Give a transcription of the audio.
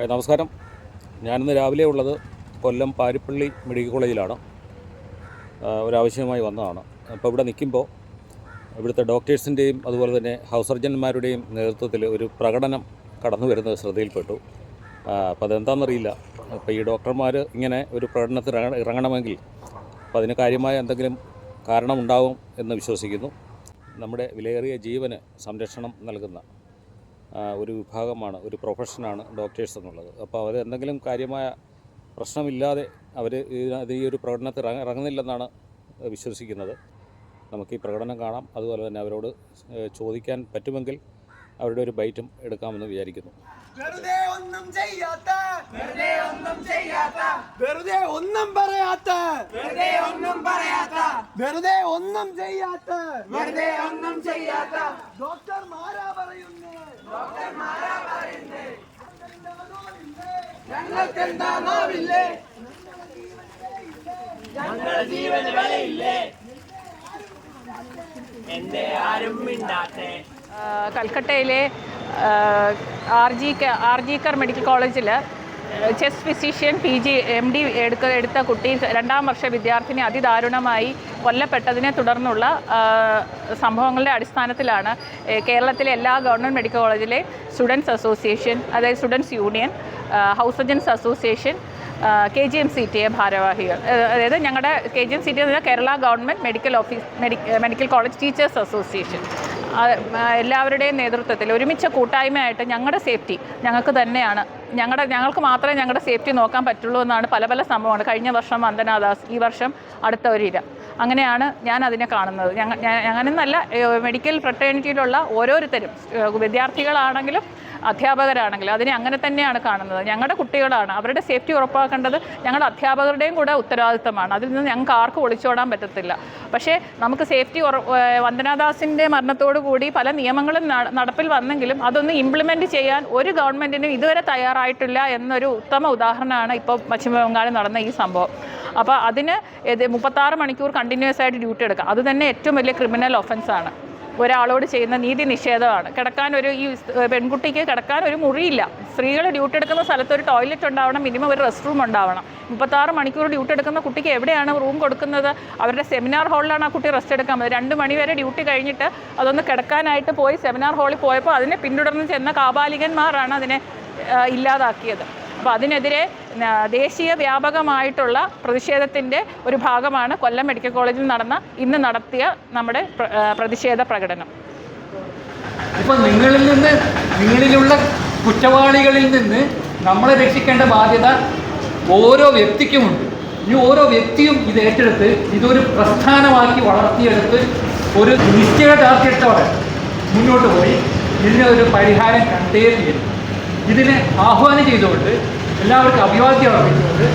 നമസ്കാരം. ഞാനിന്ന് രാവിലെ ഉള്ളത് കൊല്ലം പാരിപ്പള്ളി മെഡിക്കൽ കോളേജിലാണ്. ഒരാവശ്യമായി വന്നതാണ്. അപ്പോൾ ഇവിടെ നിൽക്കുമ്പോൾ ഇവിടുത്തെ ഡോക്ടേഴ്സിൻ്റെയും അതുപോലെ തന്നെ ഹൗസ് സർജന്മാരുടെയും നേതൃത്വത്തിൽ ഒരു പ്രകടനം കടന്നു വരുന്നത് ശ്രദ്ധയിൽപ്പെട്ടു. അപ്പോൾ അതെന്താണെന്നറിയില്ല. അപ്പോൾ ഈ ഡോക്ടർമാർ ഇങ്ങനെ ഒരു പ്രകടനത്തിൽ ഇറങ്ങണമെങ്കിൽ അപ്പോൾ അതിന് കാര്യമായ എന്തെങ്കിലും കാരണമുണ്ടാവും എന്ന് വിശ്വസിക്കുന്നു. നമ്മുടെ വിലയേറിയ ജീവന് സംരക്ഷണം നൽകുന്ന ഒരു വിഭാഗമാണ്, ഒരു പ്രൊഫഷനാണ് ഡോക്ടേഴ്സ് എന്നുള്ളത്. അപ്പോൾ അവർ എന്തെങ്കിലും കാര്യമായ പ്രശ്നമില്ലാതെ അവർ ഈ ഒരു പ്രകടനത്തിൽ ഇറങ്ങുന്നില്ലെന്നാണ് വിശ്വസിക്കുന്നത്. നമുക്ക് ഈ പ്രകടനം കാണാം. അതുപോലെ തന്നെ അവരോട് ചോദിക്കാൻ പറ്റുമെങ്കിൽ അവരുടെ ഒരു ബൈറ്റും എടുക്കാമെന്ന് വിചാരിക്കുന്നു. വെറുതെ ഒന്നും ചെയ്യാത്ത, വെറുതെ ഒന്നും പറയാത്ത, വെറുതെ ഒന്നും ചെയ്യാത്ത, വെറുതെ ഒന്നും ചെയ്യാത്ത ഡോക്ടർമാരാ പറയുന്നേ, ഞങ്ങൾക്കെന്താണാവില്ലേ, ഞങ്ങളുടെ ജീവന് വിലയില്ലേ, എന്റെ ആരും മിണ്ടാത്തെ. കൽക്കട്ടയിലെ ആർജിക്കർ മെഡിക്കൽ കോളേജിൽ ചെസ്റ്റ് ഫിസിഷ്യൻ PG MD എടുത്ത കുട്ടി 2ാം വർഷ വിദ്യാർത്ഥിനി അതിദാരുണമായി കൊല്ലപ്പെട്ടതിനെ തുടർന്നുള്ള സംഭവങ്ങളുടെ അടിസ്ഥാനത്തിലാണ് കേരളത്തിലെ എല്ലാ ഗവൺമെൻറ് മെഡിക്കൽ കോളേജിലെ സ്റ്റുഡൻസ് അസോസിയേഷൻ, അതായത് students union, house surgeons association, KGM-CTA ഭാരവാഹികൾ, അതായത് ഞങ്ങളുടെ KGM-CTA എന്ന് പറഞ്ഞാൽ Kerala government medical college teachers association, എല്ലാവരുടെയും നേതൃത്വത്തിൽ ഒരുമിച്ച കൂട്ടായ്മയായിട്ട് ഞങ്ങളുടെ സേഫ്റ്റി ഞങ്ങൾക്ക് തന്നെയാണ്, ഞങ്ങൾക്ക് മാത്രമേ ഞങ്ങളുടെ സേഫ്റ്റി നോക്കാൻ പറ്റുള്ളൂ എന്നാണ് പല സംഭവമാണ്. കഴിഞ്ഞ വർഷം വന്ദനാദാസ്, ഈ വർഷം അടുത്ത ഒരിര, അങ്ങനെയാണ് ഞാൻ അതിനെ കാണുന്നത്. അങ്ങനെയൊന്നല്ല, മെഡിക്കൽ ഫ്രട്ടേണിറ്റിയിലുള്ള ഓരോരുത്തരും, വിദ്യാർത്ഥികളാണെങ്കിലും അധ്യാപകരാണെങ്കിലും അതിനെ അങ്ങനെ തന്നെയാണ് കാണുന്നത്. ഞങ്ങളുടെ കുട്ടികളാണ്, അവരുടെ സേഫ്റ്റി ഉറപ്പാക്കേണ്ടത് ഞങ്ങളുടെ അധ്യാപകരുടെയും കൂടെ ഉത്തരവാദിത്തമാണ്. അതിൽ നിന്ന് ഞങ്ങൾക്ക് ആർക്കും ഒളിച്ചോടാൻ പറ്റത്തില്ല. പക്ഷേ നമുക്ക് സേഫ്റ്റി വന്ദനാദാസിൻ്റെ മരണത്തോടു കൂടി പല നിയമങ്ങളും നടപ്പിൽ വന്നെങ്കിലും അതൊന്ന് ഇംപ്ലിമെൻറ്റ് ചെയ്യാൻ ഒരു ഗവൺമെൻറ്റിനും ഇതുവരെ തയ്യാറായിട്ടില്ല എന്നൊരു ഉത്തമ ഉദാഹരണമാണ് ഇപ്പോൾ പശ്ചിമ ബംഗാളിൽ നടന്ന ഈ സംഭവം. അപ്പോൾ അതിന് 36 മണിക്കൂർ കണ്ടിന്യൂസ് ആയിട്ട് ഡ്യൂട്ടി എടുക്കാം. അത് തന്നെ ഏറ്റവും വലിയ ക്രിമിനൽ ഒഫൻസാണ്, ഒരാളോട് ചെയ്യുന്ന നീതി നിഷേധമാണ്. ഈ പെൺകുട്ടിക്ക് കിടക്കാൻ ഒരു മുറിയില്ല. സ്ത്രീകൾ ഡ്യൂട്ടി എടുക്കുന്ന സ്ഥലത്ത് ഒരു ടോയ്ലറ്റ് ഉണ്ടാവണം, മിനിമം ഒരു റെസ്റ്റ് റൂം ഉണ്ടാവണം. 36 മണിക്കൂർ ഡ്യൂട്ടി എടുക്കുന്ന കുട്ടിക്ക് എവിടെയാണ് റൂം കൊടുക്കുന്നത്? അവരുടെ സെമിനാർ ഹാളിലാണ് ആ കുട്ടി റെസ്റ്റ് എടുക്കാൻ പറ്റുന്നത്. 2 മണി വരെ ഡ്യൂട്ടി കഴിഞ്ഞിട്ട് അതൊന്ന് കിടക്കാനായിട്ട് പോയി സെമിനാർ ഹാളിൽ പോയപ്പോൾ അതിനെ പിന്തുടർന്ന് ചെന്ന കാപാലികന്മാരാണ് അതിനെ ഇല്ലാതാക്കിയത്. അപ്പോൾ അതിനെതിരെ ദേശീയ വ്യാപകമായിട്ടുള്ള പ്രതിഷേധത്തിൻ്റെ ഒരു ഭാഗമാണ് കൊല്ലം മെഡിക്കൽ കോളേജിൽ ഇന്ന് നടത്തിയ നമ്മുടെ പ്രതിഷേധ പ്രകടനം. ഇപ്പോൾ നിങ്ങളിലുള്ള കുറ്റവാളികളിൽ നിന്ന് നമ്മളെ രക്ഷിക്കേണ്ട ബാധ്യത ഓരോ വ്യക്തിക്കുമുണ്ട്. ഈ ഓരോ വ്യക്തിയും ഇത് ഏറ്റെടുത്ത് ഇതൊരു പ്രസ്ഥാനമാക്കി വളർത്തിയെടുത്ത് ഒരു നിശ്ചയദാർഢ്യത്തോടെ മുന്നോട്ട് പോയി ഇതിന് ഒരു പരിഹാരം കണ്ടേ തീരും. ഇതിനെ ആഹ്വാനം ചെയ്തുകൊണ്ട് എല്ലാവർക്കും അഭിവാദ്യം അർപ്പിച്ചുകൊണ്ട്